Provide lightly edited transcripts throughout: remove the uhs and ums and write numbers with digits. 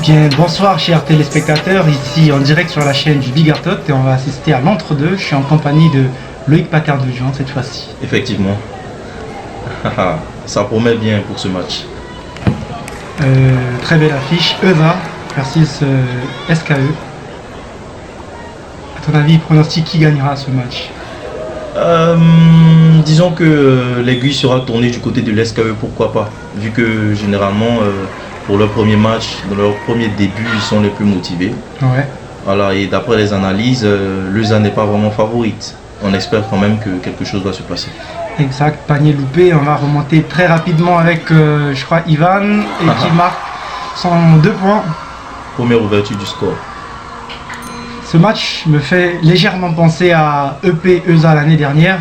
Bien, bonsoir chers téléspectateurs, ici en direct sur la chaîne du Bigartot et on va assister à l'entre-deux. Je suis en compagnie de Loïc Paterdoujan cette fois-ci. Effectivement. Ça promet bien pour ce match. Très belle affiche, ESA versus SKE. À ton avis, pronostic qui gagnera ce match? Disons que l'aiguille sera tournée du côté de l'SKE, pourquoi pas. Vu que généralement, pour leur premier match, dans leur premier début, ils sont les plus motivés. Ouais. Voilà, et d'après les analyses, l'ESA n'est pas vraiment favorite. On espère quand même que quelque chose va se passer. Exact, panier loupé, on va remonter très rapidement avec, je crois, Ivan, et qui marque son 2 points. Première ouverture du score. Ce match me fait légèrement penser à EP ESA l'année dernière.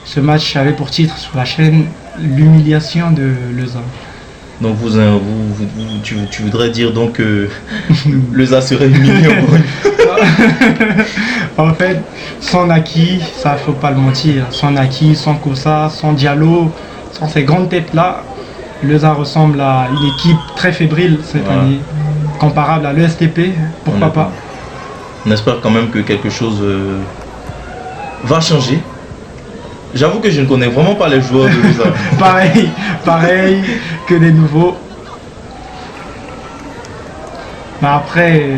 Ce match avait pour titre sur la chaîne l'humiliation de l'ESA. Donc tu voudrais dire donc que l'ESA serait humilié en fait, sans Naki, ça faut pas le mentir, sans Naki, sans Kosa, sans Diallo, sans ces grandes têtes là, l'ESA ressemble à une équipe très fébrile cette année, comparable à l'ESTP, pourquoi pas. On espère quand même que quelque chose va changer. J'avoue que je ne connais vraiment pas les joueurs de l'ESA. pareil que les nouveaux. Mais après,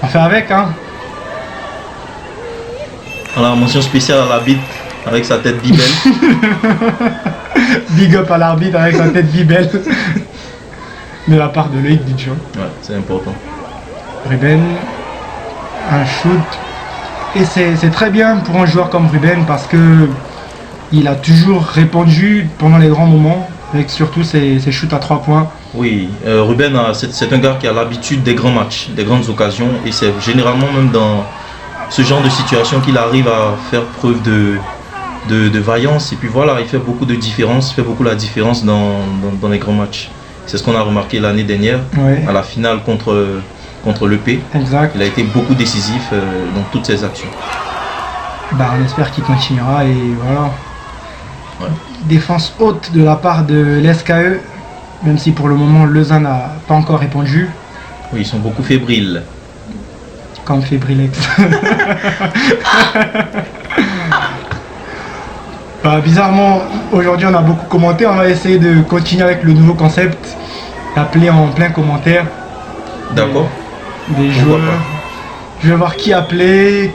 on fait avec, hein. Alors, mention spéciale à l'arbitre avec sa tête bibelle. Big up à l'arbitre avec sa tête bibelle. De la part de Loïc Didjon. Ouais, c'est important. Ruben, un shoot. Et c'est très bien pour un joueur comme Ruben parce que il a toujours répondu pendant les grands moments, avec surtout ses shoots à 3 points. Oui, Ruben, c'est un gars qui a l'habitude des grands matchs, des grandes occasions, et c'est généralement même dans ce genre de situation qu'il arrive à faire preuve de vaillance. Et puis voilà, il fait beaucoup de différence, il fait beaucoup la différence dans les grands matchs. C'est ce qu'on a remarqué l'année dernière, à la finale contre l'EP. Exact. Il a été beaucoup décisif dans toutes ses actions. Bah, on espère qu'il continuera et voilà. Ouais. Défense haute de la part de l'SKE, même si pour le moment l'ESA n'a pas encore répondu. Oui, ils sont beaucoup fébriles. Comme Fébrilex. Bah, bizarrement, aujourd'hui on a beaucoup commenté, on va essayer de continuer avec le nouveau concept, appeler en plein commentaire. D'accord. Des joueurs. Je vais voir qui appelait.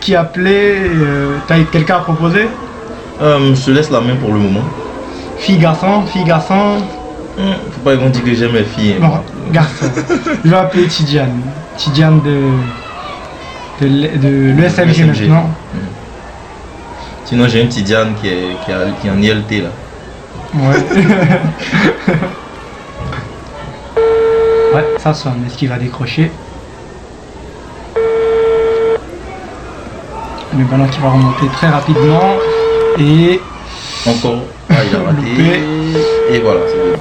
T'as quelqu'un à proposer? Je te laisse la main pour le moment. Fille, garçon. Faut pas qu'on dise que j'aime les filles. Non, garçon. Je vais appeler Tidiane. Tidiane de l'ESMG maintenant. Sinon j'ai une Tidiane qui est en ILT là. Ouais. Ouais, ça sonne. Est-ce qu'il va décrocher? Le ballon qui va remonter très rapidement. Et encore, il a raté. Et voilà, c'est bon.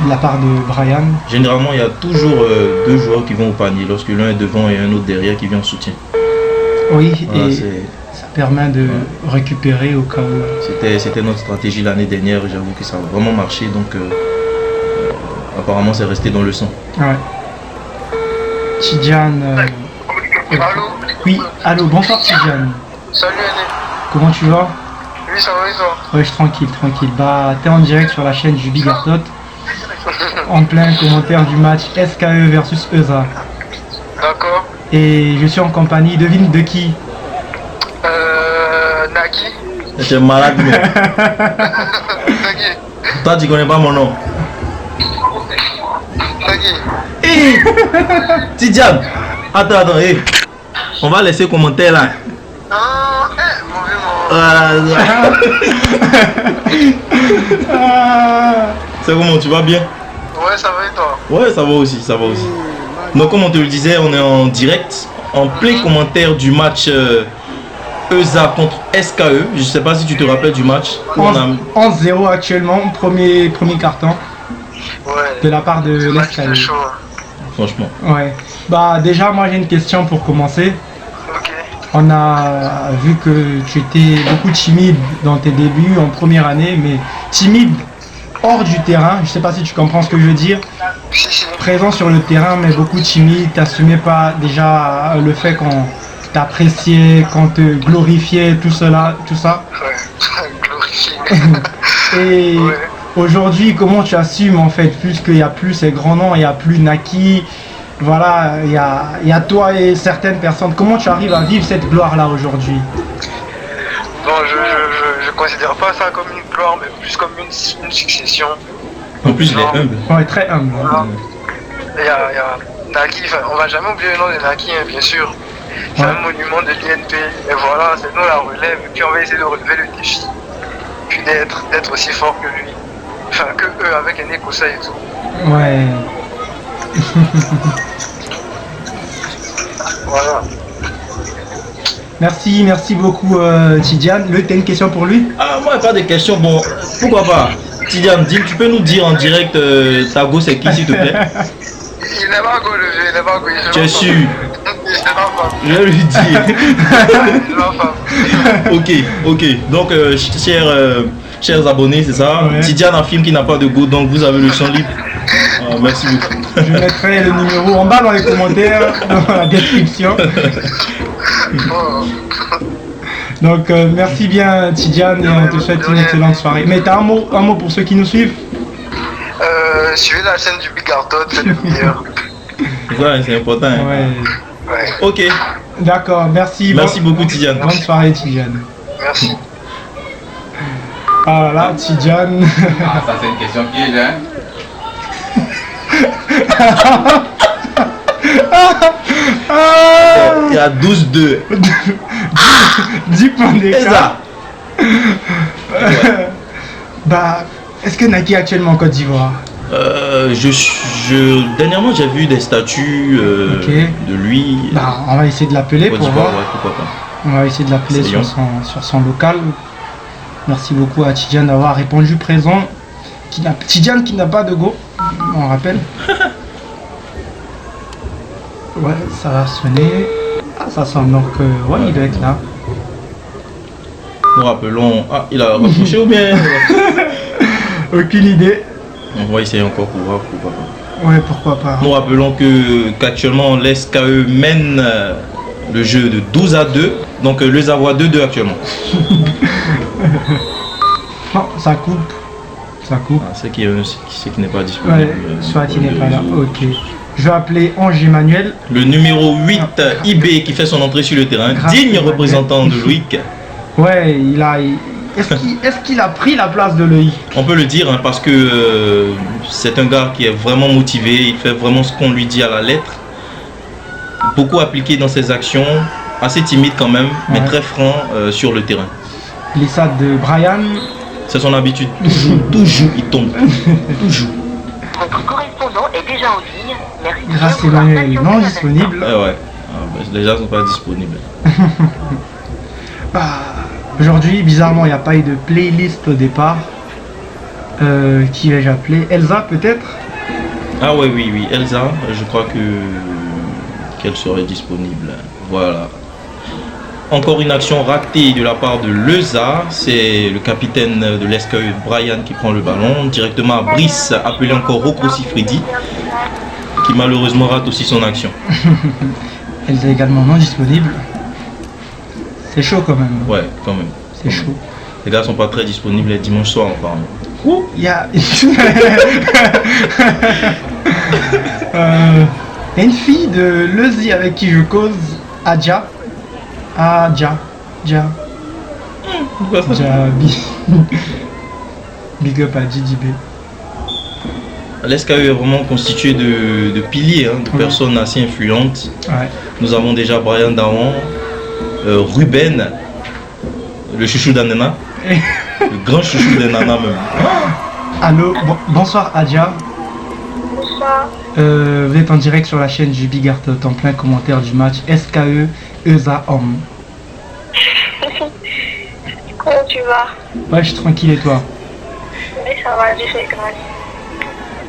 De la part de Brian. Généralement, il y a toujours deux joueurs qui vont au panier lorsque l'un est devant et un autre derrière qui vient en soutien. Oui, voilà, et ça permet de récupérer au cas où. C'était notre stratégie l'année dernière. J'avoue que ça a vraiment marché. Donc, apparemment, c'est resté dans le sang. Ouais. Tidiane. Allô? Oui, allô, bonsoir Tidiane. Salut Anne. Comment tu vas? Oui, ça va et toi? Ouais, je suis tranquille. Bah, t'es en direct sur la chaîne du Bigartot. En plein commentaire du match SKE versus ESA. D'accord. Et je suis en compagnie, devine de qui? Naki. T'es malade, mais. Naki. Toi, tu connais pas mon nom. Naki. Hé Tidiane. Attends, on va laisser commentaire là. Ah, mauvais C'est comment, tu vas bien? Ouais, ça va et toi? Ouais, ça va aussi. Donc comme on te le disait, on est en direct, en plein commentaire du match ESA contre SKE. Je sais pas si tu te rappelles du match. 11-0 actuellement, premier carton. Ouais. De la part de l'SKE. Franchement. Ouais. Bah déjà, moi j'ai une question pour commencer. Ok. On a vu que tu étais beaucoup timide dans tes débuts en première année, mais timide hors du terrain. Je sais pas si tu comprends ce que je veux dire. Si, si. Présent sur le terrain, mais beaucoup timide. T'assumais pas déjà le fait qu'on t'appréciait, qu'on te glorifiait, tout cela, tout ça. Ouais, glorifié. Et Ouais. aujourd'hui, comment tu assumes en fait, puisqu'il n'y a plus ces grands noms, il n'y a plus Naki, voilà, il y a toi et certaines personnes. Comment tu arrives à vivre cette gloire-là aujourd'hui? Bon, je considère pas ça comme une gloire, mais plus comme une succession. En plus, il est humble. Ouais, très humble. Hein. Voilà. Il y a Naki, enfin, on va jamais oublier le nom de Naki, hein, bien sûr. C'est Ouais. un monument de l'INP. Et voilà, c'est nous la relève. Et puis on va essayer de relever le défi. Puis d'être aussi fort que lui. Enfin, que eux, avec un écossais et tout. Ouais. Voilà. Merci beaucoup Tidiane. T'as une question pour lui? Ah, moi, pas de questions. Bon, pourquoi pas? Tidiane, tu peux nous dire en direct ta go c'est qui, s'il te plaît? Il n'est pas encore levé, il n'est pas encore levé. Tu es sûr? C'est ma femme. Je vais lui dire. C'est ma femme. Ok. Donc, chers abonnés, c'est ça? Ouais. Tidiane affirme qu'il n'a pas de go, donc vous avez le champ libre. Ah, merci beaucoup. Je mettrai le numéro en bas dans les commentaires, dans la description. Oh. Donc merci bien Tidiane et on te souhaite une excellente soirée. Mais t'as un mot pour ceux qui nous suivent? Suivez la chaîne du Big Artot, c'est le meilleur. Ouais, c'est important. Hein. Ouais. Ouais, Ok, D'accord, merci. merci beaucoup Tidiane. Bonne soirée Tidiane. merci. Ah là là, Tidiane. Ah, ça c'est une question piège, hein. Il y a 12-2. 10 points C'est d'écart. ça. Bah, est-ce que Naki est actuellement en Côte d'Ivoire? Dernièrement, j'ai vu des statuts Ok. de lui. Bah, on va essayer de l'appeler Côte pour d'Ivoire, voir. ouais, pourquoi pas. On va essayer de l'appeler Essayons. sur son local. Merci beaucoup à Tidiane d'avoir répondu présent. Tidiane qui n'a pas de go, on rappelle. Ouais, ça va sonner. Ah, ça sonne donc, ouais, il doit être là. Nous rappelons. Ah, il a rapproché ou bien? Aucune idée. On va essayer encore pour voir, pourquoi pas. Ouais, pourquoi pas. Nous rappelons qu'actuellement l'SKE mène le jeu de 12-2. Donc le Zavoie 2-2 actuellement. Non, ça coupe. Ça coupe. Ah, c'est qui n'est pas disponible. Ouais, soit il n'est pas là. Ok. Je vais appeler Ange Emmanuel. Le numéro 8, IB, qui fait son entrée sur le terrain. Grâce Digne Emmanuel. représentant de Loïc. Ouais, est-ce qu'il a pris la place de Loïc? On peut le dire hein, parce que c'est un gars qui est vraiment motivé. Il fait vraiment ce qu'on lui dit à la lettre. Beaucoup appliqué dans ses actions. Assez timide quand même, mais Ouais. très franc sur le terrain. Glissade de Brian. C'est son habitude. Toujours, il tombe. Toujours. Votre correspondant est déjà en ligne. Merci. de Grâce vouloir Emmanuel patienter non un disponible. Ouais. Ah, bah, les gens sont pas disponibles. Bah, aujourd'hui, bizarrement, il n'y a pas eu de playlist au départ. Qui vais-je appeler? Elsa peut-être? Ah ouais, oui. Elsa, je crois qu'elle serait disponible. Voilà. Encore une action ratée de la part de Leza. C'est le capitaine de l'SKE, Brian, qui prend le ballon directement à Brice, appelé encore Rocco Siffredi, qui malheureusement rate aussi son action. Elsa également non disponible. C'est chaud quand même. Ouais, quand même. C'est chaud. Les gars sont pas très disponibles les dimanches soirs, apparemment. Il y a... Il y a une fille de Lezi avec qui je cause, Adja. Adja. Big up à DDB. L'SKE est vraiment constitué de piliers, hein, de Oui. personnes assez influentes. Ouais. Nous avons déjà Brian Daon, Ruben, le chouchou d'Anana, le grand chouchou d'Anana même. Allô, bonsoir Adja. Bonsoir. Vous êtes en direct sur la chaîne du Big Art en plein commentaire du match SKE ESA Homme. Comment tu vas? Ouais, je suis tranquille et toi? Oui, ça va, je fais grâce.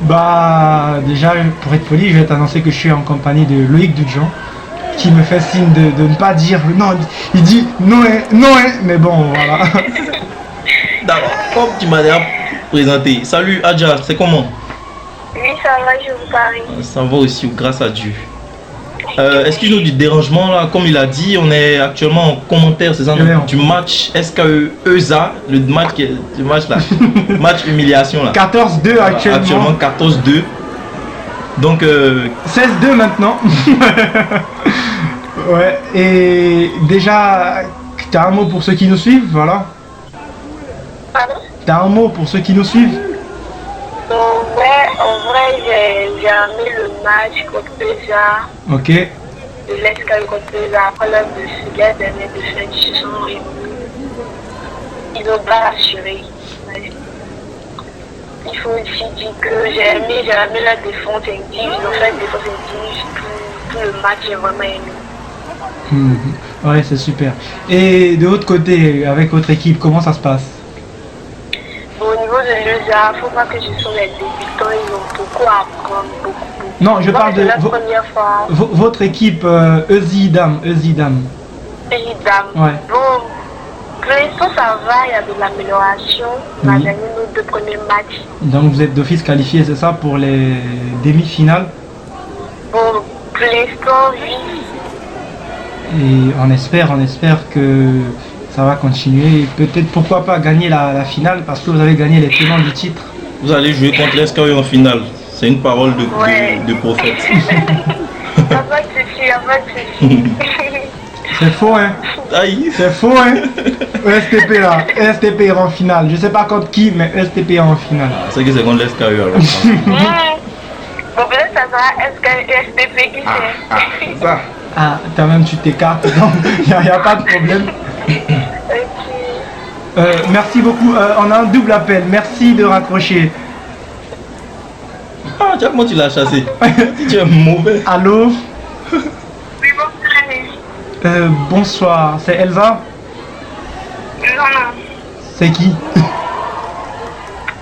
Bah, déjà, pour être poli, je vais t'annoncer que je suis en compagnie de Loïc Dudjon, qui me fait signe de ne pas dire non. Il dit non, mais bon, voilà. D'accord, comme tu m'as dit, présenter. Salut Adja, c'est comment? Oui, ça va, je vous parle. Ça va aussi, grâce à Dieu. Excuse-nous du dérangement là, comme il a dit, on est actuellement en commentaire, c'est ça, du match SKE ESA, le match là, match humiliation là. 14-2 actuellement. Actuellement 14-2. Donc 16-2 maintenant. Ouais, et déjà, t'as un mot pour ceux qui nous suivent, voilà. Pardon? T'as un mot pour ceux qui nous suivent? En vrai, j'ai aimé le match contre PSA. Ok. L'escale contre PSA. Après l'heure de Suga, dernier de fête, ils se sont réunis. Ils ont pas assuré. Il faut aussi dire que j'ai aimé la défense active. Ils ont fait une défense active. Tout le match, j'ai vraiment aimé. Ouais, c'est super. Et de l'autre côté, avec votre équipe, comment ça se passe? Au niveau de l'ESA, il ne faut pas que je sois les débutants, ils ont beaucoup à apprendre, beaucoup. Non, je parle de la première fois. votre équipe Ezidam. Ezidam. Ouais. Bon, pour l'instant ça va, il y a de l'amélioration. On a gagné nos 2 premiers matchs. Donc vous êtes d'office qualifié, c'est ça, pour les demi-finales? Bon, pour l'instant, oui. Et on espère que ça va continuer. Peut-être pourquoi pas gagner la finale parce que vous avez gagné les tenants du titre. vous allez jouer contre l'SKE en finale. C'est une parole de prophète. Y'a pas de souci. C'est faux, hein? Aïe. C'est faux, hein? STP là, STP est en finale. Je sais pas contre qui, mais STP est en finale. C'est que c'est contre l'SKE alors. Bon, peut-être ça sera STP qui fait. Ça. Ah, toi-même tu t'écartes, donc il n'y a pas de problème. Merci beaucoup. On a un double appel. Merci de raccrocher. Ah, tiens, comment tu l'as chassé? Tu es mauvais. Allô? Oui, Bonsoir. C'est Elsa? Non. C'est qui?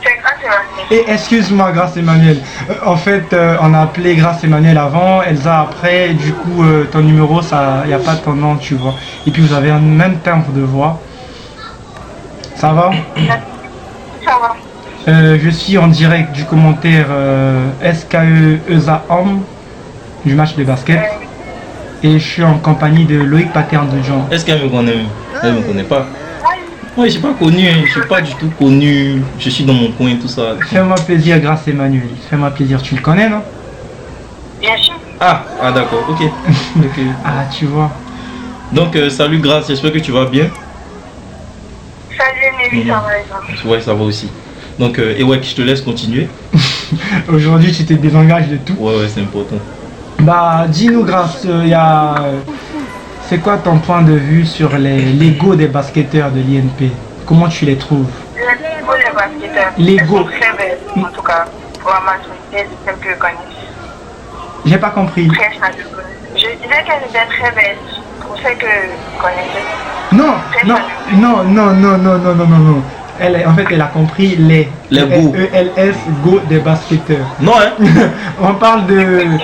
C'est Grâce Emmanuel. Et excuse-moi, Grâce Emmanuel. En fait, on a appelé Grâce Emmanuel avant, Elsa après. Du coup, ton numéro, il n'y a pas ton nom, tu vois. Et puis, vous avez un même timbre de voix. Ça va? Ça va. Je suis en direct du commentaire SKE ESA Homme du match de basket. Et je suis en compagnie de Loïc Paterne de Jean. Est-ce qu'elle me connaît? Elle me connaît pas. Oui, je suis pas connu, hein. Je suis pas du tout connu. Je suis dans mon coin et tout ça. Fais-moi plaisir, Grâce Emmanuel. Fais-moi plaisir. Tu le connais, non? Bien sûr. Ah d'accord, ok. Ok. Ah, tu vois. Donc salut Grâce, j'espère que tu vas bien. Salut, Nelly, ça va, Elsa. Ouais, ça va aussi. Donc et ouais, je te laisse continuer. Aujourd'hui, tu te désengages de tout. Ouais, c'est important. Bah, dis-nous, Grâce, c'est quoi ton point de vue sur l'ego des basketteurs de l'INP? Comment tu les trouves? L'ego des basketteurs. L'ego. Elles sont très belles, en tout cas, pour la majorité de celles que je connais. J'ai pas compris. Très chaleureuses. Je disais qu'elles étaient très belles, pour celles que je connaissais. Non. En fait, elle a compris les go. ELS go des basketteurs. Non, hein? On parle de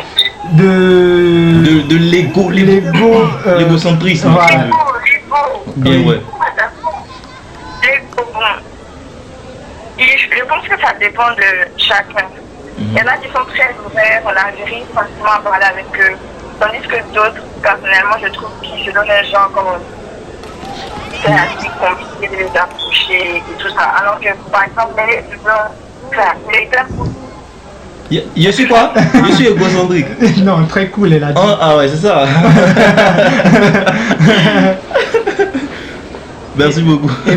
l'ego, l'égocentrisme. Voilà. Bien, ouais. L'ego, bon. Je pense que ça dépend de chacun. Il y en a qui sont très ouverts, on arrive facilement à parler avec eux. Tandis que d'autres, personnellement, je trouve qu'ils se donnent les gens comme c'est assez compliqué de les approcher et tout ça. Alors que, par exemple, les clubs. Je suis quoi? Je suis égocentrique. Non, très cool, elle a dit. Ah ouais, c'est ça. Merci beaucoup. Et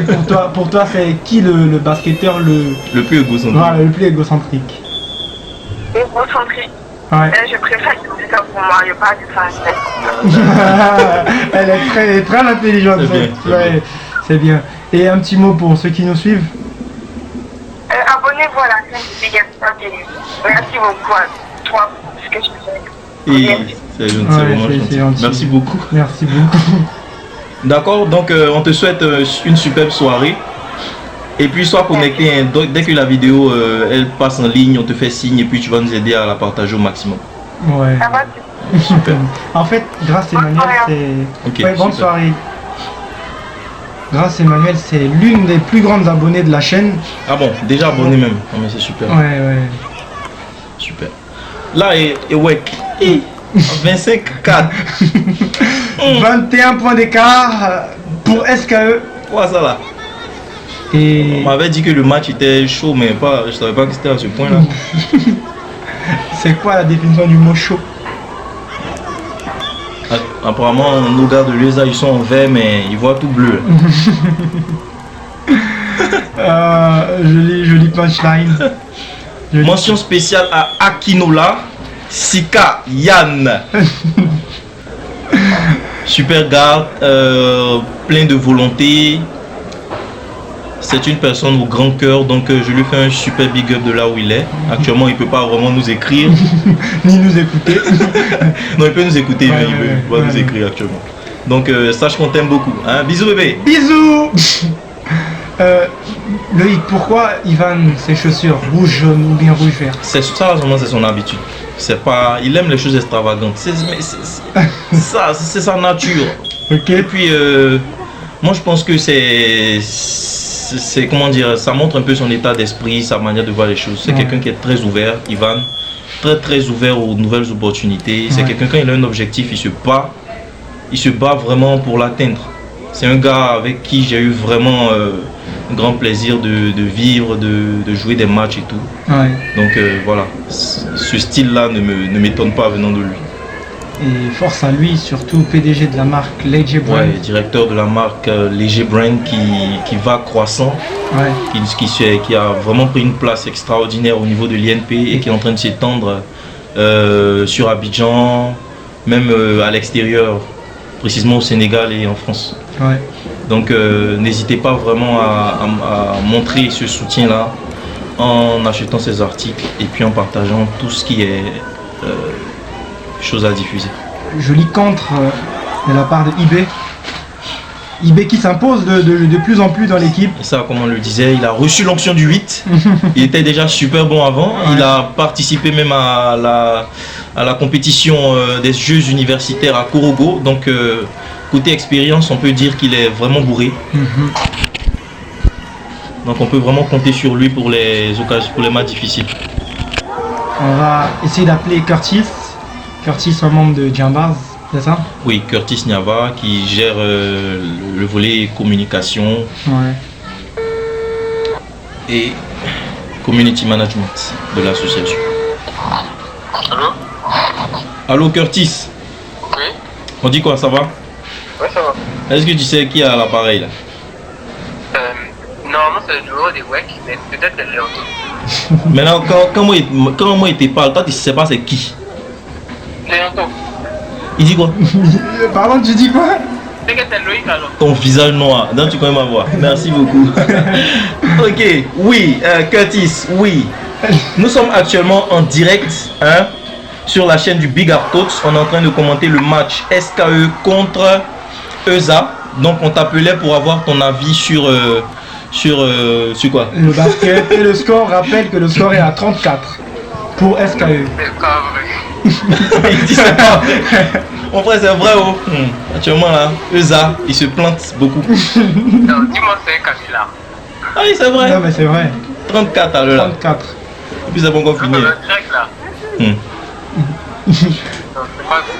pour toi, c'est qui le basketteur le plus égocentrique? Voilà, le plus égocentrique. Égocentrique. Ouais. Je préfère que c'est ça pour moi, il n'y a pas de français. Elle est très intelligente. C'est bien. Et un petit mot pour ceux qui nous suivent. Abonnez-vous à la chaîne Big Télé. Merci beaucoup à toi pour ce que je fais. Et c'est vraiment gentil. Merci beaucoup. Merci beaucoup. D'accord, donc on te souhaite une superbe soirée. Et puis sois connecté, hein. Donc, dès que la vidéo elle passe en ligne, on te fait signe et puis tu vas nous aider à la partager au maximum. Ouais. Ça va? Super. En fait, Grâce Emmanuel, c'est... Ok, ouais, bonne super. soirée. Grâce Emmanuel, c'est l'une des plus grandes abonnées de la chaîne. Ah bon, déjà abonné même. Ah, mais c'est super. Ouais. Super. Là, et ouais. 25-4. 21 points d'écart pour SKE. Quoi ça là? Et On m'avait dit que le match était chaud, mais pas, je savais pas que c'était à ce point là. c'est quoi la définition du mot chaud? Apparemment, nos gars de l'ESA ils sont en vert, mais ils voient tout bleu. Joli punchline. Mention spéciale à Akinola, Sika, Yann. Super garde, plein de volonté. C'est une personne au grand cœur, donc je lui fais un super big up de là où il est. Actuellement, il peut pas vraiment nous écrire. Ni nous écouter. Non, il peut nous écouter, mais il peut pas nous ouais. écrire actuellement. Donc, sache qu'on t'aime beaucoup. Hein. Bisous bébé. Bisous. Loïc, pourquoi Ivan ses chaussures rouge, jaune ou bien rouge vert? C'est ça, vraiment, c'est son habitude. C'est pas, il aime les choses extravagantes. C'est ça, c'est sa nature. Ok. Et puis, moi, je pense que c'est comment dire, ça montre un peu son état d'esprit, sa manière de voir les choses. C'est quelqu'un qui est très ouvert, Ivan, très ouvert aux nouvelles opportunités. C'est quelqu'un, quand il a un objectif, il se bat vraiment pour l'atteindre. C'est un gars avec qui j'ai eu vraiment un grand plaisir de vivre, de jouer des matchs et tout. Ouais. Donc voilà, ce style-là ne m'étonne pas venant de lui. Et force à lui, surtout PDG de la marque Léger Brand. Ouais, directeur de la marque Léger Brand qui va croissant, qui a vraiment pris une place extraordinaire au niveau de l'INP et qui est en train de s'étendre sur Abidjan, même à l'extérieur, précisément au Sénégal et en France. Ouais. Donc n'hésitez pas vraiment à montrer ce soutien-là en achetant ces articles et puis en partageant tout ce qui est chose à diffuser. Joli contre de la part de eBay. eBay qui s'impose de plus en plus dans l'équipe. Et ça, comme on le disait, il a reçu l'onction du 8. Il était déjà super bon avant. Ouais. Il a participé même à la compétition des Jeux universitaires à Korogo. Donc, côté expérience, on peut dire qu'il est vraiment bourré. Donc, on peut vraiment compter sur lui pour les occasions, pour les matchs difficiles. On va essayer d'appeler Curtis. Curtis, un membre de Jambaz, c'est ça? Oui, Curtis Niava qui gère le volet communication et community management de l'association. Allô? Allô Curtis? Oui? On dit quoi, ça va? Ouais, ça va. Est-ce que tu sais qui a l'appareil là? Normalement c'est le numéro des WEC, mais peut-être elle l'a entendu. Maintenant, quand moi il te parle, toi tu sais pas c'est qui? Léonto. Il dit quoi? Pardon, tu dis quoi? C'est que t'es Loïc alors. Ton visage noir, donc tu connais ma voix. Merci beaucoup. Ok, oui, Curtis, oui. Nous sommes actuellement en direct sur la chaîne du Big Up Coach. On est en train de commenter le match SKE contre ESA. Donc on t'appelait pour avoir ton avis sur quoi? Le basket et le score. Rappelle que le score est à 34 pour SKE. C'est pas vrai. Il dit c'est pas vrai. Mon frère c'est vrai oh. Actuellement là, ESA, il se plante beaucoup. Non, dis-moi c'est un canular. Ah oui c'est vrai. Non mais c'est vrai. 34 à l'heure. 34. Et puis c'est bon qu'on Non, finit. mais le direct là. Non, c'est pas vrai.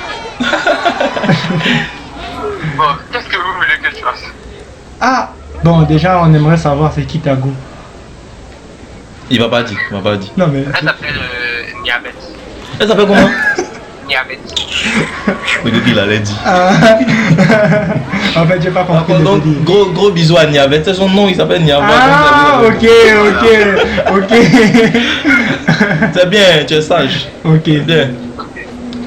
Bon, qu'est-ce que vous voulez que je fasse? Ah bon, déjà on aimerait savoir c'est qui Tago. Il va pas dire, Non mais... Elle s'appelle Niabet. Elle s'appelle comment? Niabet. Regarde il allait dire. Ah. En fait j'ai pas compris le Donc délire. gros bisous à Niavet, c'est son nom, il s'appelle Niavet. Ah ok. C'est bien, tu es sage. Ok. Bien.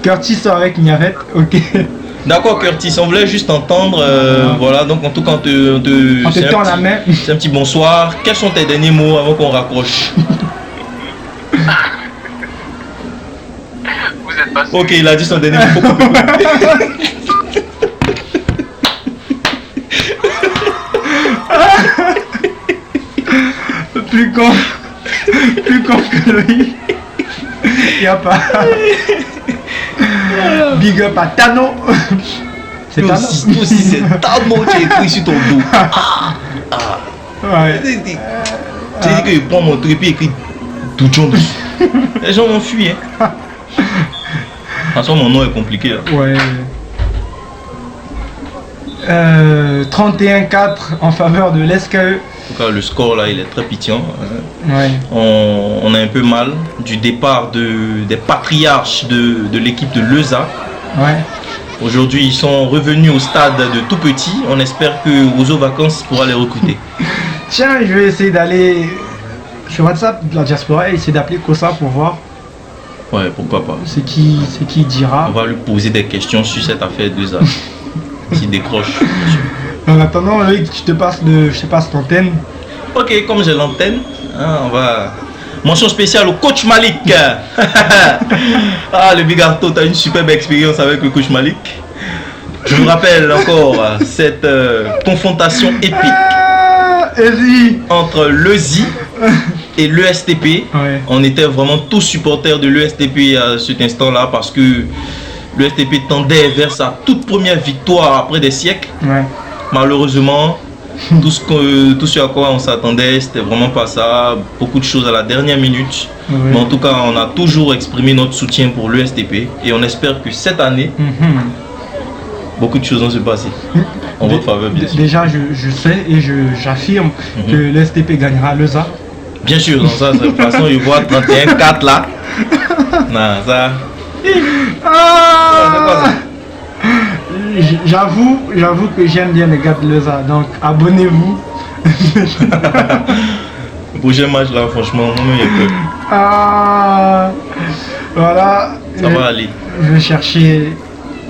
Curtis sort avec Niavet, ok. D'accord Curtis, on voulait juste entendre, voilà, donc en tout cas on te tend la main. C'est un petit bonsoir. Quels sont tes derniers mots avant qu'on raccroche? Vous êtes pas sûr. Ok, il a dit son dernier mot. Plus con que lui. Y a pas. Big up à Tano. C'est Toi ta aussi, c'est ta mot qui est écrit sur ton dos. Ouais. Tu dit que je prends mon truc et puis écrit Doujon dessus. Les gens m'ont fui. Hein. De toute façon, mon nom est compliqué. Là. Ouais. 31-4 en faveur de l'SKE. En tout cas, le score là, il est très piquant. Ouais. On a un peu mal du départ des patriarches de l'équipe de Leusa. Ouais. Aujourd'hui, ils sont revenus au stade de tout petit. On espère que Roseau Vacances pourra les recruter. Tiens, je vais essayer d'aller sur WhatsApp de la diaspora et essayer d'appeler Kosa pour voir Ouais, pourquoi pas. c'est qui dira. On va lui poser des questions sur cette affaire de Leusa. S'il décroche. En attendant, Loïc, je te passe l'antenne. Ok, comme j'ai l'antenne, hein, on va... Mention spéciale au coach Malik. Ah, le Bigarto, tu as une superbe expérience avec le coach Malik. Je vous rappelle encore cette confrontation épique entre l'ESI et l'ESTP. Ouais. On était vraiment tous supporters de l'ESTP à cet instant-là parce que l'ESTP tendait vers sa toute première victoire après des siècles. Ouais. Malheureusement, tout ce à quoi on s'attendait, c'était vraiment pas ça. Beaucoup de choses à la dernière minute. Ouais. Mais en tout cas, on a toujours exprimé notre soutien pour l'ESTP et on espère que cette année, beaucoup de choses vont se passer. En votre faveur, bien sûr. Déjà, je sais et j'affirme que l'STP gagnera l'ESA. Bien sûr, dans ça, de toute façon, je vois 31-4 là. Non, ça. J'avoue que j'aime bien les gars de l'ESA, donc abonnez-vous. Le prochain match là, franchement, moi-même, il y a peur. Voilà. Ça va aller. Je vais chercher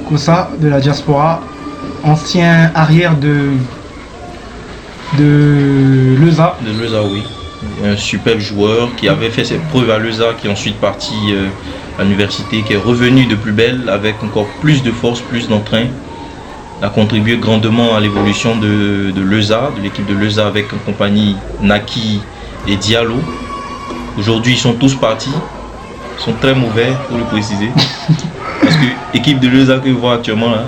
Kosa de la diaspora, ancien arrière de l'ESA. De Leusa, oui. Un superbe joueur qui avait fait ses preuves à Leusa, qui est ensuite parti à l'université, qui est revenu de plus belle avec encore plus de force, plus d'entrain. A contribué grandement à l'évolution de Leusa, de l'équipe de Leusa avec en compagnie Naki et Diallo. Aujourd'hui, ils sont tous partis. Ils sont très mauvais, pour le préciser. Parce que l'équipe de Leusa que je vois actuellement là,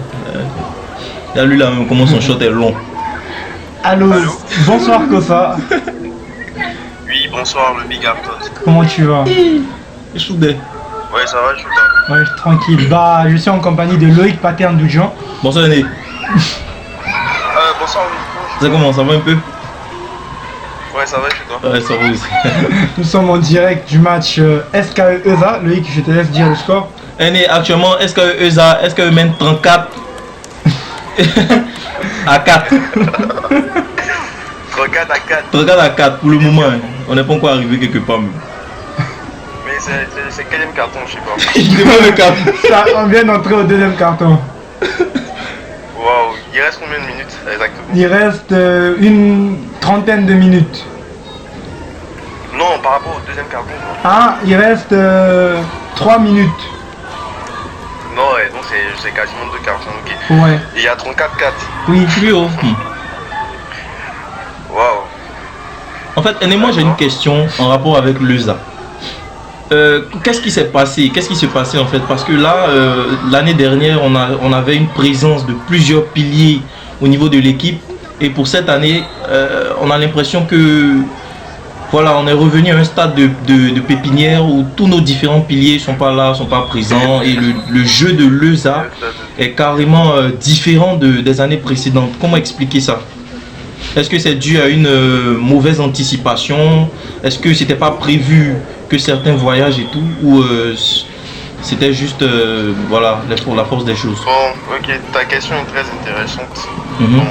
là lui là même comment son shot est long. Allô. Bonsoir Kosa. Oui, bonsoir le Big Artos. Comment tu vas? Et soudé. Ouais, ça va, je suis là. Ouais, tranquille. Bah, je suis en compagnie de Loïc Paterne Doujon. Bonsoir René. Bonsoir, Ça commence, ça va un peu? ouais, ça va, je suis là. Ouais, ça va aussi. Nous sommes en direct du match SKE ESA. Loïc, je te laisse dire le score. René, actuellement, est-ce que mène 34 à 4? 34 à 4. 34 à 4 pour le moment. Hein. On n'est pas encore arrivé quelque part. Même. Mais c'est quel carton, je sais pas. Je demande le carton. Ça, on vient d'entrer au deuxième carton. Waouh, il reste combien de minutes exactement? Il reste une trentaine de minutes. Non, par rapport au deuxième carton. Non, Ah, il reste 3 minutes. non ouais, donc c'est quasiment 2 cartons, ok. Ouais. Et il y a 34-4. Oui. Plus haut. Waouh. En fait, René, moi j'ai une question en rapport avec l'ESA. Qu'est-ce qui s'est passé? Qu'est-ce qui s'est passé en fait? Parce que là, l'année dernière, on avait une présence de plusieurs piliers au niveau de l'équipe. Et pour cette année, on a l'impression que voilà, on est revenu à un stade de pépinière où tous nos différents piliers sont pas là, sont pas présents. Et le jeu de l'ESA est carrément différent des années précédentes. Comment expliquer ça? Est-ce que c'est dû à une mauvaise anticipation? Est-ce que c'était pas prévu que certains voyagent et tout? Ou c'était juste voilà, pour la force des choses? Bon, ok, ta question est très intéressante. Mhm. Bon,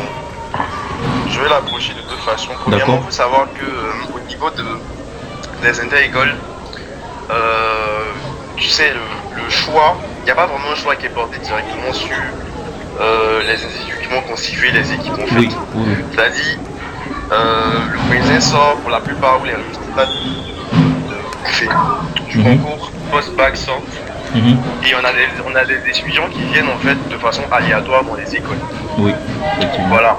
je vais l'approcher de deux façons. Premièrement, D'accord. il faut savoir que au niveau des inter-écoles, tu sais, le choix, il n'y a pas vraiment un choix qui est porté directement sur les instituts qui vont constituer les équipes en fait. Oui, oui. C'est-à-dire, le président sort pour la plupart ou les résultats du Mhm. concours post-bac sortent. Mhm. Et on a des étudiants qui viennent en fait de façon aléatoire dans les écoles. Oui, effectivement. Voilà.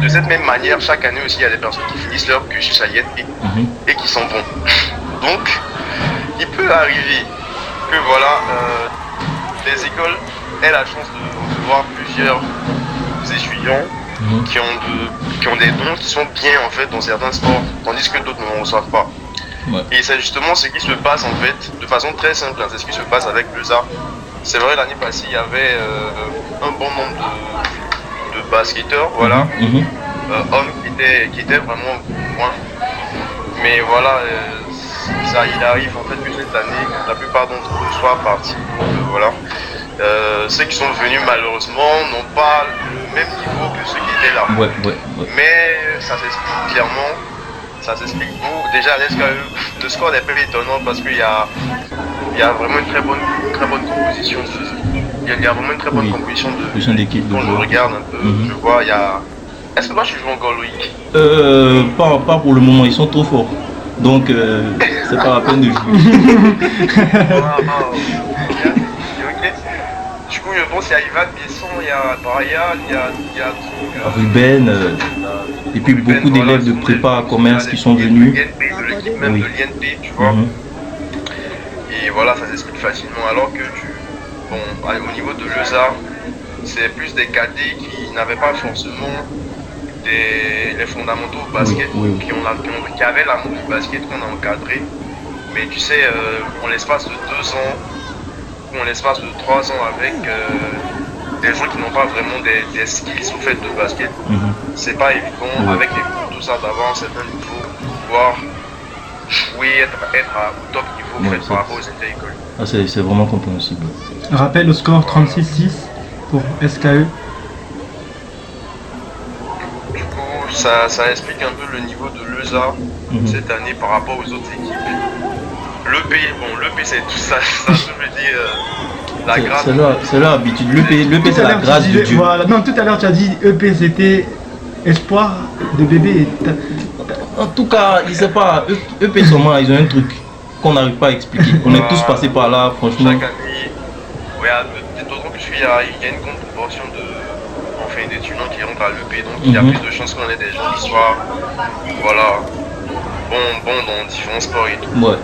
De cette même manière, chaque année aussi, il y a des personnes qui finissent leur cursus à l'INP Mhm. et qui s'en vont. Donc, il peut arriver que voilà, les écoles aient la chance de recevoir plusieurs étudiants qui ont des dons qui sont bien en fait dans certains sports, tandis que d'autres ne le reçoivent pas. Ouais. Et c'est justement ce qui se passe en fait, de façon très simple, hein, c'est ce qui se passe avec l'ESA. C'est vrai, l'année passée, il y avait un bon nombre de basketteurs, voilà, hommes qui étaient vraiment loin. Mais voilà, ça, il arrive en fait que cette année, la plupart d'entre eux soient partis. Voilà. Ceux qui sont venus malheureusement n'ont pas le même niveau que ceux qui étaient là. Ouais. Mais ça s'explique clairement. Ça s'explique beaucoup. Déjà, le score n'est pas étonnant parce qu'il y a vraiment une très bonne composition. Il y a vraiment une très bonne composition d'équipe. Quand je regarde un peu, je vois, il y a. Est-ce que moi je joue encore, Loïc? Pas pour le moment, ils sont trop forts. Donc, c'est pas la peine de jouer. Du coup, je pense qu'il y a Ivan Besson, il y a Brian, il y a Ruben, et puis beaucoup d'élèves de prépa à commerce qui sont venus. De l'équipe même de l'INP, tu vois. Et voilà, ça s'explique facilement. Alors que au niveau de l'ESA, c'est plus des cadets qui n'avaient pas forcément les fondamentaux au basket, qui avaient l'amour du basket qu'on a encadré. Mais tu sais, en l'espace de 2 ans, ou en l'espace de 3 ans avec des gens qui n'ont pas vraiment des skills au fait de basket, c'est pas évident avec les cours, tout ça, d'avoir un certain niveau, pouvoir jouer, être au top niveau fait, par rapport aux inter-écoles. Ah, c'est vraiment compréhensible. Rappel au score 36-6 pour SKE. Du coup, ça explique un peu le niveau de l'ESA cette année par rapport aux autres équipes. L'EP, c'est tout ça, je veux dire, la grâce. C'est leur habitude, l'EP c'est la grâce de Dieu. Voilà. Non, tout à l'heure tu as dit EP c'était espoir de bébé. En tout cas, je sais pas, EP seulement, ils ont un truc qu'on n'arrive pas à expliquer. On est tous passés par là, franchement. Chaque année, d'autant plus qu'il y a une grande proportion d'étudiants qui rentrent à l'EP, donc il y a plus de chances qu'on ait des gens qui soient, voilà, bons dans différents sports et tout. Ouais.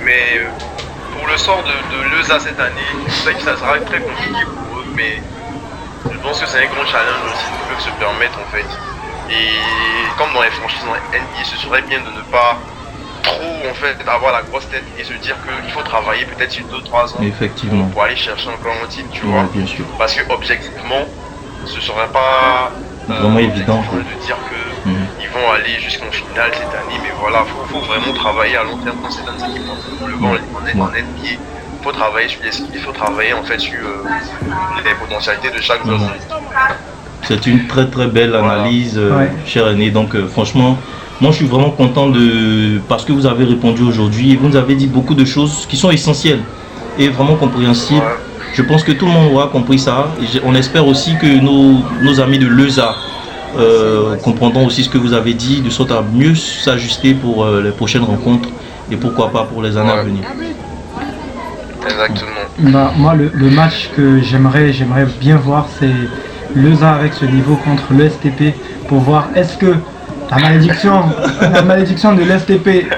Mais pour le sort de l'ESA cette année, je sais que ça sera très compliqué pour eux, mais je pense que c'est un grand challenge aussi qu'ils peuvent se permettre en fait. Et comme dans les franchises en NBA, ce serait bien de ne pas trop en fait avoir la grosse tête et se dire qu'il faut travailler peut-être sur 2-3 ans effectivement pour aller chercher encore un titre, tu vois. Bien sûr. Parce que objectivement, ce serait pas vraiment évident de dire que ils vont aller jusqu'en finale cette année, mais voilà, faut vraiment travailler à long terme dans cette année. Le vent en NBA, il faut travailler sur les skills, il faut travailler en fait sur les potentialités de chaque joueur. C'est une très très belle analyse, cher Aîné. Donc franchement, moi je suis vraiment content parce que vous avez répondu aujourd'hui et vous nous avez dit beaucoup de choses qui sont essentielles et vraiment compréhensibles. Je pense que tout le monde aura compris ça. Et on espère aussi que nos amis de l'ESA comprendront aussi ce que vous avez dit, de sorte à mieux s'ajuster pour les prochaines rencontres et pourquoi pas pour les années à venir. Exactement. Bah, moi, le match que j'aimerais bien voir, c'est l'ESA avec ce niveau contre l'ESTP pour voir est-ce que la malédiction de l'ESTP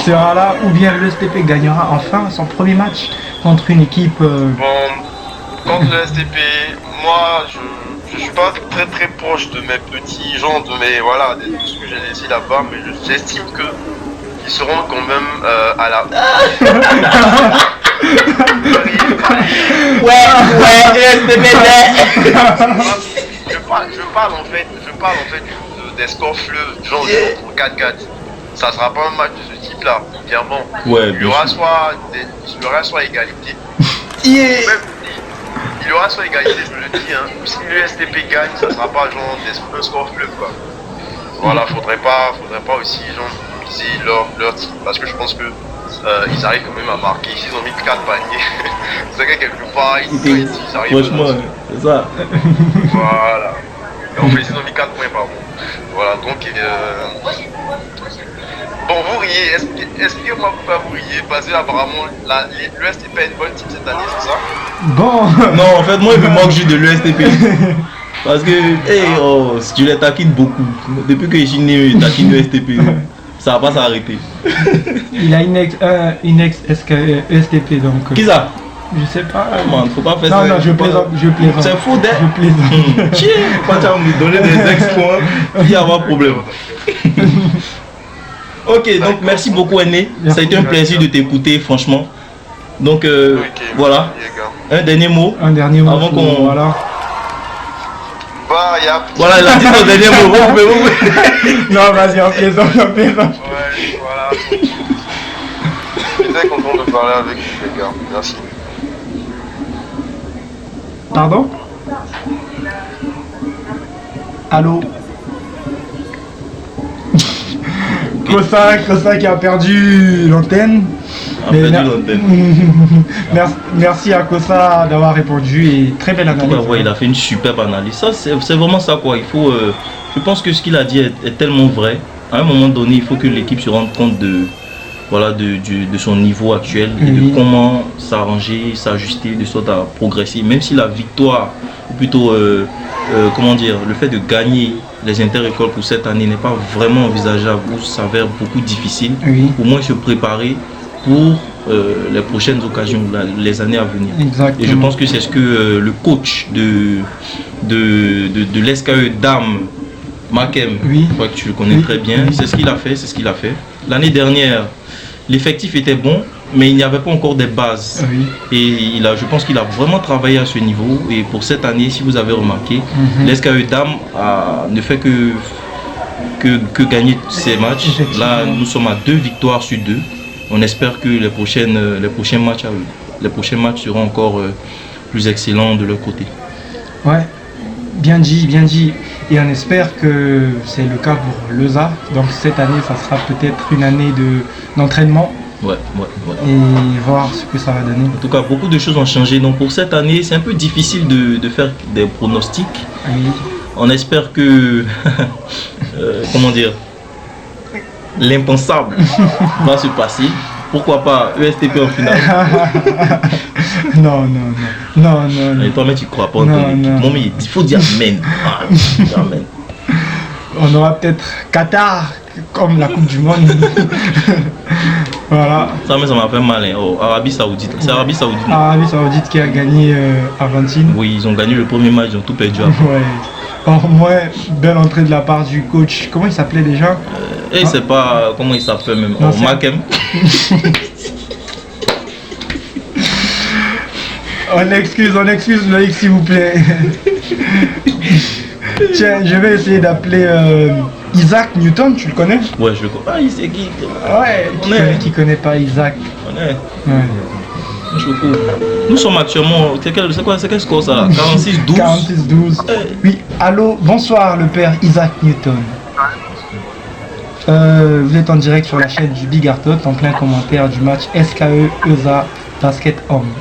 sera là ou bien l'ESTP gagnera enfin son premier match contre une équipe. Bon, contre l'ESTP, moi je suis pas très très proche de mes petits gens, de ce que j'ai laissé là-bas, mais j'estime qu'ils seront quand même à la. Je parle en fait des scores fleuves, genre 4-4. Ça sera pas un match de ce type-là, clairement. Il y aura soit égalité. Il y aura soit égalité, je le dis, hein. Si l'USTP gagne, ça sera pas genre un score fleuve, quoi. Voilà, faudrait pas aussi genre miser leur titre, parce que je pense que ils arrivent quand même à marquer. S'ils ont mis 4 paniers, c'est que quelque part ils arrivent. Franchement, c'est ça. Voilà. En fait, ils ont mis 4 points par contre. Voilà, donc bon, vous riez, expliquez-moi pourquoi vous riez, parce que apparemment l'USTP a une bonne team cette année, c'est ça? Bon. Non, en fait, moi, il me manque juste de l'USTP. Parce que, si tu les taquines beaucoup, depuis que je suis né, je taquine l'USTP. Ça va pas s'arrêter. Il a une ex ESTP donc. Qui ça? Je sais pas. Man, faut pas faire Non, ça. non, je plaisante. C'est fou d'être. Je plaisante. Tiens, quand tu vas me donner des ex-points, il y a un problème. Ok, donc merci beaucoup, Aîné. Ça a été un plaisir de t'écouter, franchement. Donc, voilà. Un dernier mot. Un dernier mot. Avant qu'on. Voilà. Bah, il y a... Voilà, il a dit son dernier mot. Non, vas-y, on plaisante. Ouais, voilà. Je suis très content de parler avec vous, les gars. Merci. Pardon? Allô? Kosa qui a perdu l'antenne. Merci à Kosa d'avoir répondu et très belle analyse. Ouais, il a fait une superbe analyse. Ça, c'est vraiment ça quoi. Il faut, je pense que ce qu'il a dit est tellement vrai. À un moment donné, il faut que l'équipe se rende compte de son niveau actuel et de comment s'arranger, s'ajuster de sorte à progresser. Même si la victoire, ou plutôt comment dire, le fait de gagner les inter-écoles pour cette année n'est pas vraiment envisageable ou s'avère beaucoup difficile, au moins se préparer pour les prochaines occasions, les années à venir. Exactement. Et je pense que c'est ce que le coach de l'SKE Dame, Makem, je crois que tu le connais très bien, c'est ce qu'il a fait, L'année dernière, l'effectif était bon, mais il n'y avait pas encore des bases. Et je pense qu'il a vraiment travaillé à ce niveau. Et pour cette année, si vous avez remarqué, l'SKE Dame ne fait que gagner ces matchs. Là, nous sommes à 2 victoires sur 2. On espère que les prochains matchs seront encore plus excellents de leur côté. Ouais, bien dit. Et on espère que c'est le cas pour l'ESA. Donc cette année, ça sera peut-être une année d'entraînement. Ouais. Et voir ce que ça va donner. En tout cas, beaucoup de choses ont changé. Donc pour cette année, c'est un peu difficile de faire des pronostics. On espère que, comment dire, l'impensable va se passer. Pourquoi pas ESTP en finale? Non. Et toi-même, tu crois pas en ton équipe. Mon mais il faut dire amen. Amen. On aura peut-être Qatar comme la Coupe du Monde. Voilà. Ça m'a fait mal. Oh, Arabie Saoudite. C'est Arabie Saoudite. Arabie Saoudite qui a gagné Argentine. Oui, ils ont gagné le premier match, ils ont tout perdu après. Ouais. Au moins, belle entrée de la part du coach. Comment il s'appelait déjà? C'est pas comment il s'appelle même. Makem. On excuse Loïc s'il vous plaît. Tiens, je vais essayer d'appeler Isaac Newton, tu le connais? Ouais, je le connais. Ah, il sait qui? Ouais, qui connaît pas Isaac? Ouais. Nous sommes actuellement, c'est quel score ça là? 46-12. 46-12. Oui, allô, bonsoir le père Isaac Newton. Vous êtes en direct sur la chaîne du Big Artot en plein commentaire du match SKE ESA Basket Homme.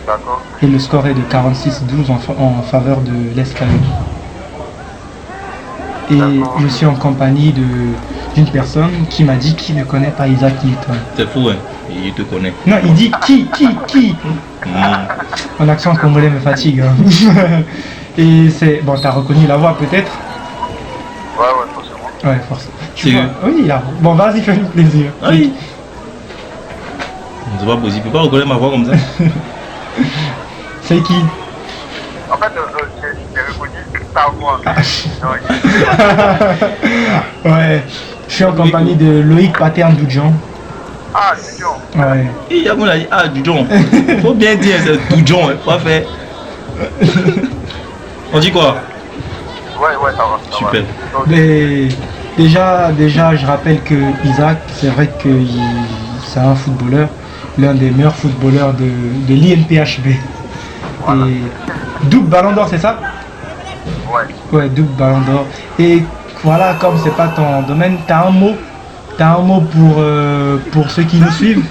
D'accord. Et le score est de 46-12 en faveur de l'SKE. Et je suis en compagnie d'une personne qui m'a dit qu'il ne connaît pas Isaac Newton. C'est fou, hein? Il te connaît. Non, il dit qui Mon accent congolais me fatigue. Hein. Et c'est... Bon, t'as reconnu la voix peut-être? Ouais, forcément. Ouais, forcément. Oui, là. Bon, vas-y, fais-nous plaisir. Oui. C'est pas possible, tu peux pas reconnaître ma voix comme ça. C'est qui? En fait, j'ai reconnu ta voix. Ouais. Je suis en compagnie de Loïc Paterne-Doudjan. Ah, Doudjan. Ouais. Il y a dit, Doudjan. Faut bien dire, c'est Doudjan, pas fait. On dit quoi? Ouais, ça va. Super. Mais déjà, je rappelle que Isaac, c'est vrai que c'est un footballeur, l'un des meilleurs footballeurs de l'INPHB. Voilà. Et double ballon d'or, c'est ça? Ouais, double ballon d'or. Et voilà, comme c'est pas ton domaine, t'as un mot pour ceux qui nous suivent?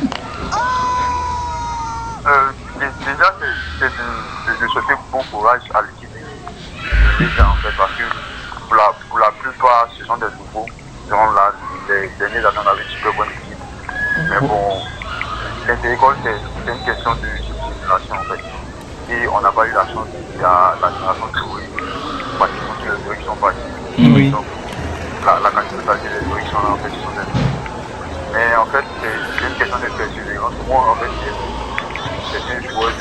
Déjà, c'est de souhaiter bon courage à l'équipe déjà en fait, parce que pour la plupart, ce sont des nouveaux. Durant les dernières années, on avait une super bonne équipe. Mais bon, l'inter-école, c'est une question de génération en fait. Et on n'a pas eu la chance, il y a la génération de jouer, pratiquement tous les joueurs qui sont partis. Oui. Donc, la quantité des joueurs qui sont là, en fait, ils sont des... Mais en fait, c'est une question de persévérance. Moi, en fait, certains joueurs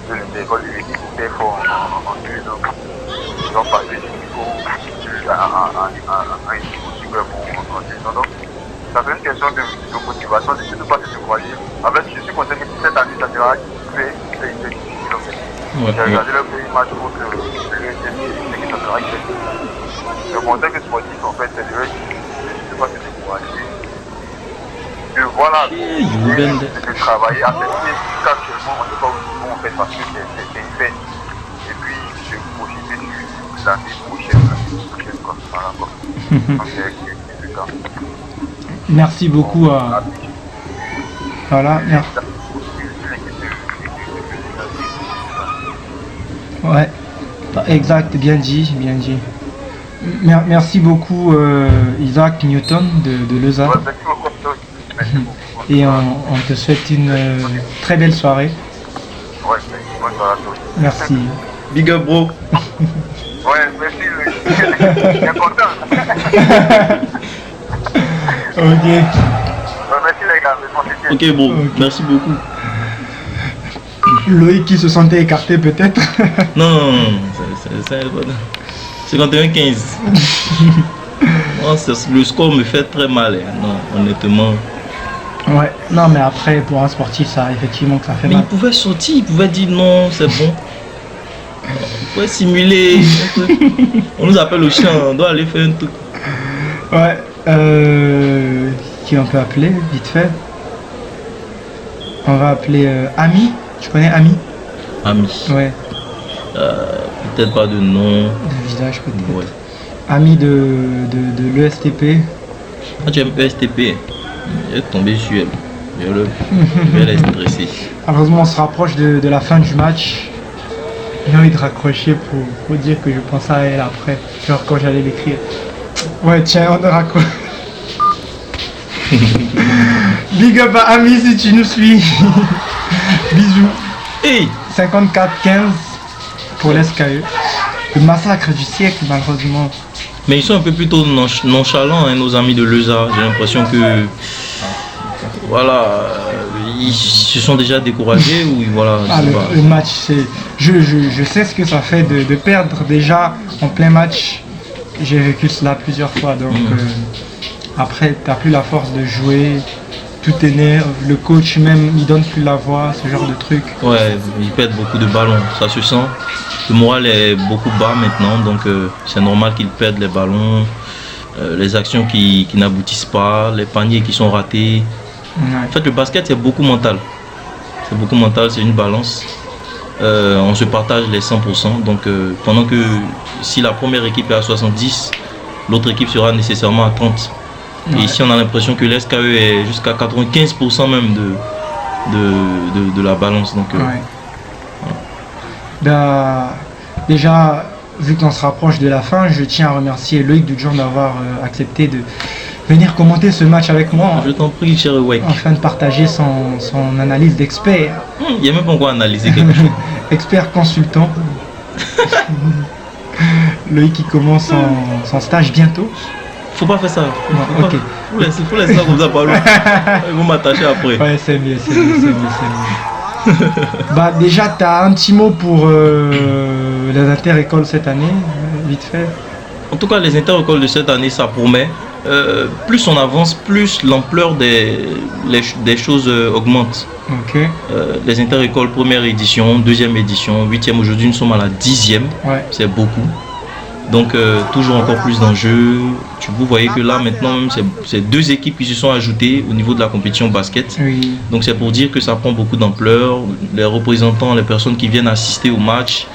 de l'école de l'équipe étaient forts en deux, donc ils ont passé du niveau à un niveau super bon en saison. Donc, ça fait une question de motivation, de ne pas se décourager. En fait, je suis content que cette année, ça sera fait, c'est difficile en fait. J'ai regardé le premier match contre le USM et ça sera difficile. Le contexte sportif, en fait, c'est de ne pas se décourager. Et voilà, de travailler, accepter qu'actuellement on n'est pas au niveau en fait parce que c'est une fait. Et puis je profiter de l'année prochaine comme ça. Donc c'est le cas. Merci beaucoup à... Voilà, merci. Ouais, exact, bien dit, bien dit. Merci beaucoup Isaac Newton de Leusa. Et on te souhaite une très belle soirée. Ouais, bonne soirée à toi. Merci. Big up, bro. Ouais, merci Louis. Je suis content. Ok. Merci les gars, merci. Ok, bro. Merci beaucoup. Loïc qui se sentait écarté peut-être. Non, c'est 51-15. Le score me fait très mal. Non, honnêtement. Ouais, non mais après pour un sportif ça effectivement que ça fait Mais mal. il pouvait sortir, il pouvait dire non, c'est bon. On pouvait simuler. On nous appelle au chien, on doit aller faire un truc. Ouais, qui on peut appeler vite fait. On va appeler Ami. Tu connais Ami? Ami. Ouais, Peut-être pas de nom. de visage peut-être. Ouais. Ami de l'ESTP. Ah, tu aimes ESTP. Je vais tomber sur elle. Je vais la stresser. Heureusement on se rapproche de la fin du match. J'ai envie de raccrocher pour dire que je pensais à elle après. Genre quand j'allais l'écrire. Ouais tiens, on raccroche. Big up à Ami si tu nous suis. Bisous. Hey! 54-15 pour l'SKE. Le massacre du siècle malheureusement. Mais ils sont un peu plutôt nonchalants, hein, nos amis de Leusa. J'ai l'impression que voilà, ils se sont déjà découragés ou voilà. Ah, le match, c'est. Je sais ce que ça fait de perdre déjà en plein match. J'ai vécu cela plusieurs fois. Donc après, tu n'as plus la force de jouer. Tout énerve. Le coach même, il donne plus la voix, ce genre de truc. Ouais, ils perdent beaucoup de ballons, ça se sent. Le moral est beaucoup bas maintenant, donc c'est normal qu'ils perdent les ballons, les actions qui n'aboutissent pas, les paniers qui sont ratés. Ouais. En fait, le basket, c'est beaucoup mental. C'est beaucoup mental, c'est une balance. On se partage les 100%. Donc, pendant que si la première équipe est à 70, l'autre équipe sera nécessairement à 30. Ouais. Et ici, on a l'impression que l'SKE est jusqu'à 95% même de la balance. Donc, Ouais. Ben, déjà, vu qu'on se rapproche de la fin, je tiens à remercier Loïc Dujon d'avoir accepté de venir commenter ce match avec moi. je t'en prie, cher Wake. Afin de partager son analyse d'expert. Il n'y a même pas encore analysé quelque chose. Expert consultant. Loïc qui commence son stage bientôt. Faut pas faire ça. Non, ok. Faut laisser ça comme ça par là. Ils vont m'attacher après. Ouais, c'est mieux, c'est mieux. Bah déjà, tu as un petit mot pour les inter-écoles cette année, vite fait. En tout cas, les inter-écoles de cette année, ça promet. Plus on avance, plus l'ampleur des choses augmente. Ok. Les inter-écoles, première édition, deuxième édition, 8e, aujourd'hui nous sommes à la 10e. Ouais. C'est beaucoup. Donc toujours encore plus d'enjeux. Vous voyez que là maintenant même c'est 2 équipes qui se sont ajoutées au niveau de la compétition basket. Oui. Donc c'est pour dire que ça prend beaucoup d'ampleur. Les représentants, les personnes qui viennent assister au match,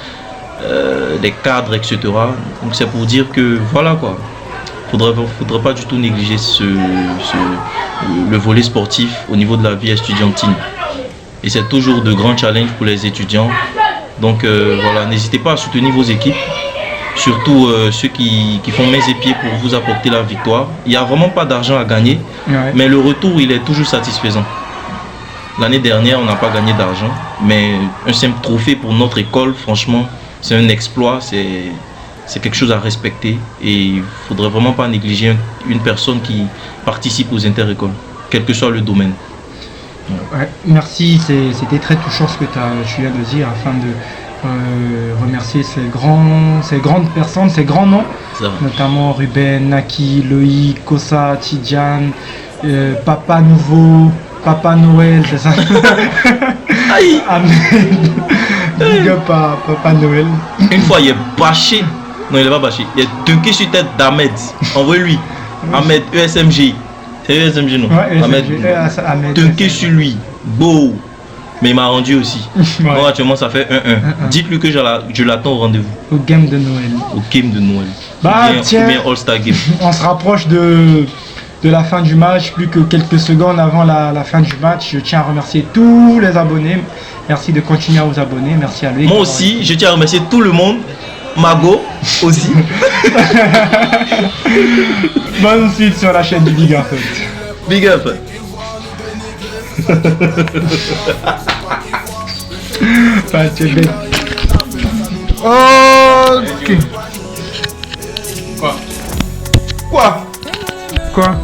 les cadres, etc. Donc c'est pour dire que voilà quoi. Faudrait pas du tout négliger le volet sportif au niveau de la vie estudiantine. Et c'est toujours de grands challenges pour les étudiants. Donc voilà, n'hésitez pas à soutenir vos équipes. Surtout ceux qui font mains et pieds pour vous apporter la victoire. Il n'y a vraiment pas d'argent à gagner, Ouais. mais le retour il est toujours satisfaisant. L'année dernière on n'a pas gagné d'argent, mais un simple trophée pour notre école, franchement, c'est un exploit, c'est quelque chose à respecter et il ne faudrait vraiment pas négliger une personne qui participe aux inter-écoles, quel que soit le domaine. Ouais, merci, c'était très touchant ce que tu viens de dire afin de remercier ces grandes personnes, ces grands noms, notamment Ruben, Naki, Loïc, Kosa, Tidjane, Papa Nouveau, Papa Noël, c'est ça? Aïe. Amen. Big up à Papa Noël. Une fois, il est bâché. Non, il est pas bâché. Il est dunké sur tête d'Ahmed. Envoie-lui. Ahmed, ESMG. C'est ESMG, non? Ouais, Ahmed. Dunké sur lui. Beau. Mais il m'a rendu aussi. Ouais. Bon, actuellement, ça fait 1-1. Dites-lui que je l'attends au rendez-vous. Au game de Noël. Au game de Noël. Bah, tiens. Ou bien All-Star Game. On se rapproche de la fin du match, plus que quelques secondes avant la fin du match. Je tiens à remercier tous les abonnés. Merci de continuer à vous abonner. Merci à lui. Moi aussi, je tiens à remercier tout le monde. Mago aussi. Bonne suite sur la chaîne du Big Up. Big up. Enfin, tu es bête. Ok. Quoi? Quoi?